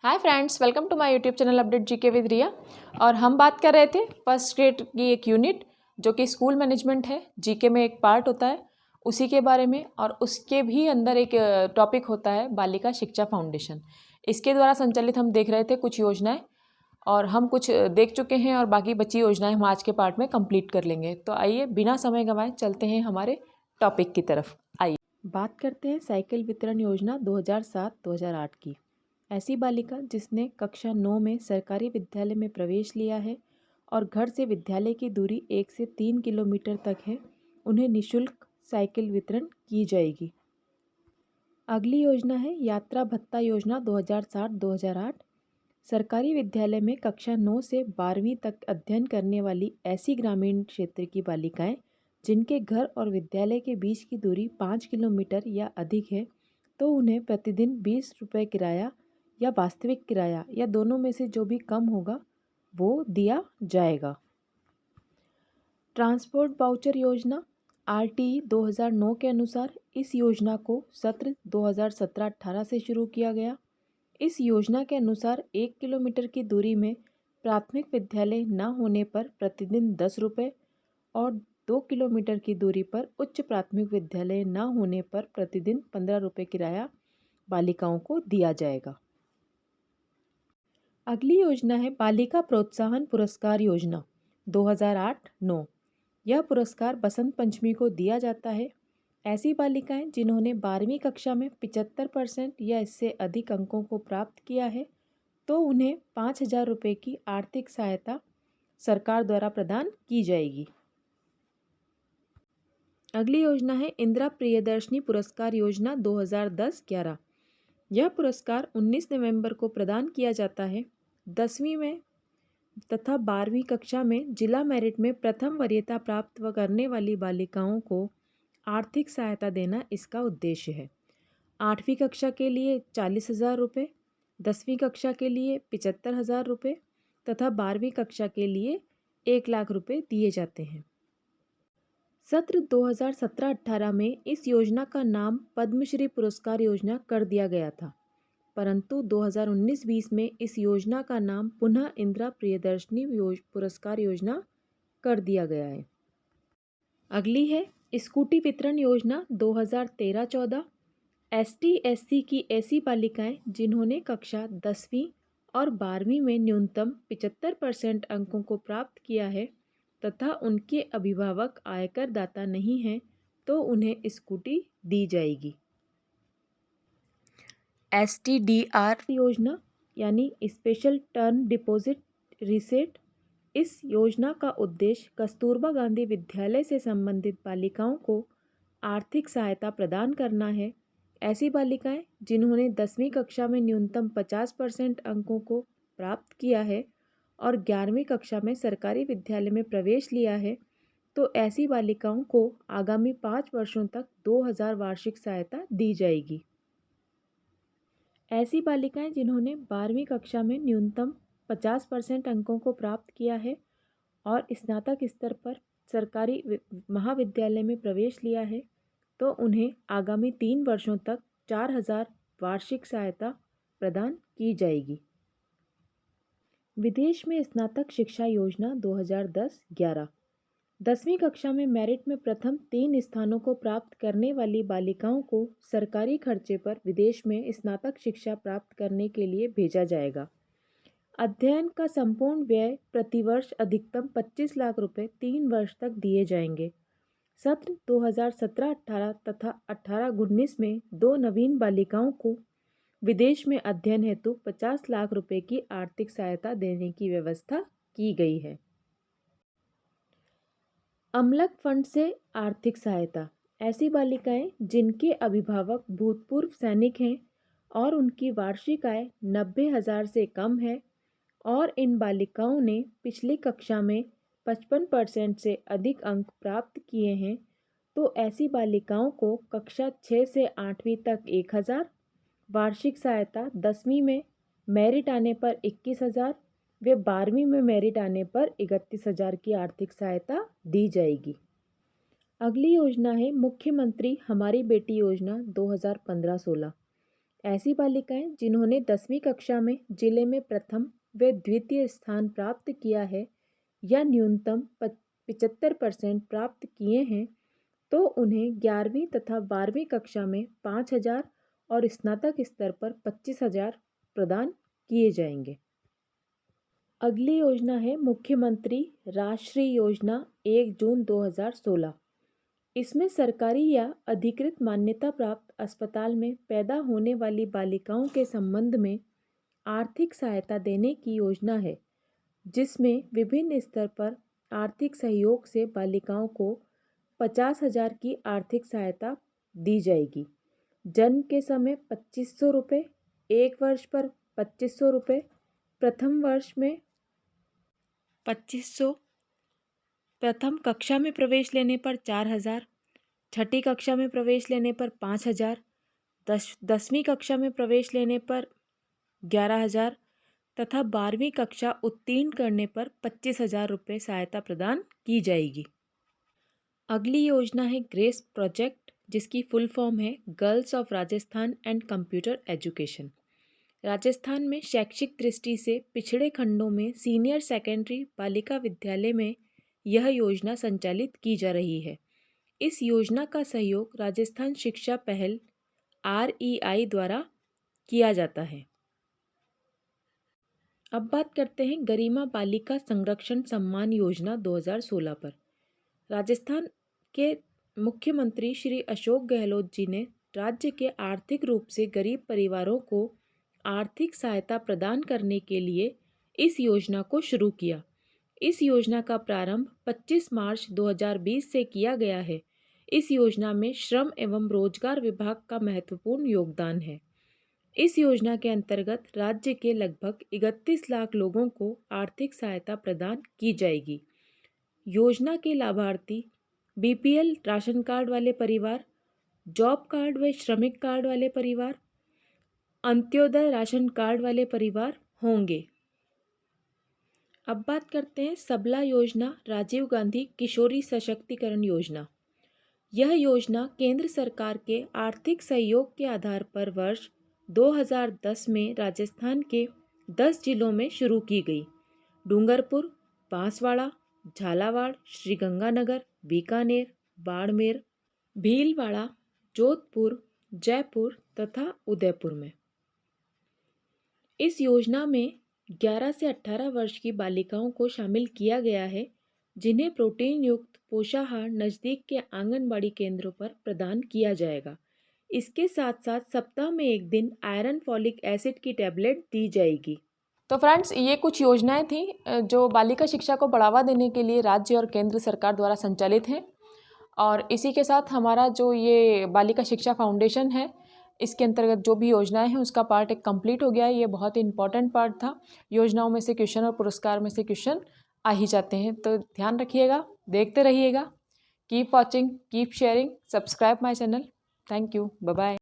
Hi friends, welcome to my YouTube channel update GK with Riya. और हम बात कर रहे थे फर्स्ट ग्रेड की एक यूनिट जो कि स्कूल मैनेजमेंट है, जीके में एक पार्ट होता है उसी के बारे में। और उसके भी अंदर एक टॉपिक होता है बालिका शिक्षा फाउंडेशन। इसके द्वारा संचालित हम देख रहे थे कुछ योजनाएं, और हम कुछ देख चुके हैं और बाकी बची योजनाएं हम आज के पार्ट में कंप्लीट कर लेंगे। तो आइए बिना समय गंवाए चलते हैं हमारे टॉपिक की तरफ। आइए बात करते हैं साइकिल वितरण योजना 2007-2008 की। ऐसी बालिका जिसने कक्षा 9 में सरकारी विद्यालय में प्रवेश लिया है और घर से विद्यालय की दूरी 1 से 3 किलोमीटर तक है, उन्हें निःशुल्क साइकिल वितरण की जाएगी। अगली योजना है यात्रा भत्ता योजना 2007-2008। सरकारी विद्यालय में कक्षा 9 से 12वीं तक अध्ययन करने वाली ऐसी ग्रामीण क्षेत्र की बालिकाएं जिनके घर और विद्यालय के बीच की दूरी 5 किलोमीटर या अधिक है, तो उन्हें प्रतिदिन 20 रुपये किराया या वास्तविक किराया या दोनों में से जो भी कम होगा वो दिया जाएगा। ट्रांसपोर्ट वाउचर योजना आरटीई 2009 के अनुसार इस योजना को सत्र 2017-18 से शुरू किया गया। इस योजना के अनुसार 1 किलोमीटर की दूरी में प्राथमिक विद्यालय न होने पर प्रतिदिन 10 रुपये और 2 किलोमीटर की दूरी पर उच्च प्राथमिक विद्यालय न होने पर प्रतिदिन 15 रुपये किराया बालिकाओं को दिया जाएगा। अगली योजना है बालिका प्रोत्साहन पुरस्कार योजना 2008-9। यह पुरस्कार बसंत पंचमी को दिया जाता है। ऐसी बालिकाएं जिन्होंने 12वीं कक्षा में 75% या इससे अधिक अंकों को प्राप्त किया है, तो उन्हें 5,000 रुपये की आर्थिक सहायता सरकार द्वारा प्रदान की जाएगी। अगली योजना है इंदिरा प्रियदर्शनी पुरस्कार योजना 2010-11। यह पुरस्कार 19 नवंबर को प्रदान किया जाता है। 10वीं में तथा 12वीं कक्षा में जिला मेरिट में प्रथम वरीयता प्राप्त करने वाली बालिकाओं को आर्थिक सहायता देना इसका उद्देश्य है। 8वीं कक्षा के लिए 40,000 रुपये, 10वीं कक्षा के लिए 75,000 रुपये तथा 12वीं कक्षा के लिए 1,00,000 रुपये दिए जाते हैं। सत्र 2017-18 में इस योजना का नाम पद्मश्री पुरस्कार योजना कर दिया गया था, परंतु 2019-20 में इस योजना का नाम पुनः इंदिरा प्रियदर्शनी पुरस्कार योजना कर दिया गया है। अगली है स्कूटी वितरण योजना 2013-14। ST/SC की ऐसी बालिकाएं जिन्होंने कक्षा 10वीं और 12वीं में न्यूनतम 75% अंकों को प्राप्त किया है तथा उनके अभिभावक आयकर दाता नहीं हैं, तो उन्हें स्कूटी दी जाएगी। STDR योजना यानी स्पेशल टर्म डिपॉजिट रिसेट। इस योजना का उद्देश्य कस्तूरबा गांधी विद्यालय से संबंधित बालिकाओं को आर्थिक सहायता प्रदान करना है। ऐसी बालिकाएं जिन्होंने 10वीं कक्षा में न्यूनतम 50% अंकों को प्राप्त किया है और 11वीं कक्षा में सरकारी विद्यालय में प्रवेश लिया है, तो ऐसी बालिकाओं को आगामी 5 वर्षों तक 2,000 वार्षिक सहायता दी जाएगी। ऐसी बालिकाएं जिन्होंने 12वीं कक्षा में न्यूनतम 50% अंकों को प्राप्त किया है और स्नातक स्तर पर सरकारी महाविद्यालय में प्रवेश लिया है, तो उन्हें आगामी 3 वर्षों तक 4,000 वार्षिक सहायता प्रदान की जाएगी। विदेश में स्नातक शिक्षा योजना 2010-11। 10वीं कक्षा में मेरिट में प्रथम 3 स्थानों को प्राप्त करने वाली बालिकाओं को सरकारी खर्चे पर विदेश में स्नातक शिक्षा प्राप्त करने के लिए भेजा जाएगा। अध्ययन का संपूर्ण व्यय प्रतिवर्ष अधिकतम 25 लाख रुपए 3 वर्ष तक दिए जाएंगे। सत्र 2017-18 तथा 18-19 में 2 नवीन बालिकाओं को विदेश में अध्ययन हेतु 50 लाख रुपए की आर्थिक सहायता देने की व्यवस्था की गई है। अमलक फंड से आर्थिक सहायता। ऐसी बालिकाएं जिनके अभिभावक भूतपूर्व सैनिक हैं और उनकी वार्षिक आय 90,000 से कम है और इन बालिकाओं ने पिछली कक्षा में 55% से अधिक अंक प्राप्त किए हैं, तो ऐसी बालिकाओं को कक्षा 6 से 8वीं तक 1,000, वार्षिक सहायता 10वीं में मेरिट आने पर 21,000 वे 12वीं में मेरिट आने पर 31,000 की आर्थिक सहायता दी जाएगी। अगली योजना है मुख्यमंत्री हमारी बेटी योजना 2015-16। ऐसी बालिकाएं जिन्होंने 10वीं कक्षा में जिले में प्रथम व द्वितीय स्थान प्राप्त किया है या न्यूनतम 75% प्राप्त किए हैं तो उन्हें 11वीं तथा 12वीं कक्षा में 5,000 और स्नातक स्तर पर 25,000 प्रदान किए जाएंगे। अगली योजना है मुख्यमंत्री राष्ट्रीय योजना 1 जून 2016। इसमें सरकारी या अधिकृत मान्यता प्राप्त अस्पताल में पैदा होने वाली बालिकाओं के संबंध में आर्थिक सहायता देने की योजना है, जिसमें विभिन्न स्तर पर आर्थिक सहयोग से बालिकाओं को 50,000 की आर्थिक सहायता दी जाएगी। जन्म के समय 2,500 रुपये, 1 वर्ष पर 2,500 रुपये, प्रथम वर्ष में 2,500, प्रथम कक्षा में प्रवेश लेने पर 4,000, छठी कक्षा में प्रवेश लेने पर 5,000, 10वीं कक्षा में प्रवेश लेने पर 11,000 तथा 12वीं कक्षा उत्तीर्ण करने पर 25,000 रुपये सहायता प्रदान की जाएगी। अगली योजना है ग्रेस प्रोजेक्ट, जिसकी फुल फॉर्म है girls of Rajasthan and computer education. Rajasthan में शैक्षिक दृष्टि से पिछड़े खंडों में सीनियर सेकेंडरी बालिका विद्यालय में यह योजना संचालित की जा रही है। इस योजना का सहयोग राजस्थान शिक्षा पहल REI द्वारा किया जाता है। अब बात करते हैं गरिमा बालिका संरक्षण सम्मान योजना 2016 पर। राजस्थान के मुख्यमंत्री श्री अशोक गहलोत जी ने राज्य के आर्थिक रूप से गरीब परिवारों को आर्थिक सहायता प्रदान करने के लिए इस योजना को शुरू किया। इस योजना का प्रारंभ 25 मार्च 2020 से किया गया है। इस योजना में श्रम एवं रोजगार विभाग का महत्वपूर्ण योगदान है। इस योजना के अंतर्गत राज्य के लगभग 31 लाख लोगों को आर्थिक सहायता प्रदान की जाएगी। योजना के लाभार्थी BPL राशन कार्ड वाले परिवार, जॉब कार्ड व श्रमिक कार्ड वाले परिवार, अंत्योदय राशन कार्ड वाले परिवार होंगे। अब बात करते हैं सबला योजना, राजीव गांधी किशोरी सशक्तिकरण योजना। यह योजना केंद्र सरकार के आर्थिक सहयोग के आधार पर वर्ष 2010 में राजस्थान के 10 जिलों में शुरू की गई। डूंगरपुर, बांसवाड़ा, झालावाड़, श्रीगंगानगर, बीकानेर, बाड़मेर, भीलवाड़ा, जोधपुर, जयपुर तथा उदयपुर में। इस योजना में 11 से 18 वर्ष की बालिकाओं को शामिल किया गया है, जिन्हें प्रोटीन युक्त पोषाहार नज़दीक के आंगनबाड़ी केंद्रों पर प्रदान किया जाएगा। इसके साथ साथ सप्ताह में एक दिन आयरन फॉलिक एसिड की टैबलेट दी जाएगी। तो फ्रेंड्स, ये कुछ योजनाएं थी जो बालिका शिक्षा को बढ़ावा देने के लिए राज्य और केंद्र सरकार द्वारा संचालित हैं। और इसी के साथ हमारा जो ये बालिका शिक्षा फाउंडेशन है, इसके अंतर्गत जो भी योजनाएं हैं उसका पार्ट एक कंप्लीट हो गया है। ये बहुत इंपॉर्टेंट पार्ट था। योजनाओं में से क्वेश्चन और पुरस्कार में से क्वेश्चन आ ही जाते हैं, तो ध्यान रखिएगा, देखते रहिएगा। Keep watching, keep sharing, subscribe my channel. Thank you, bye bye.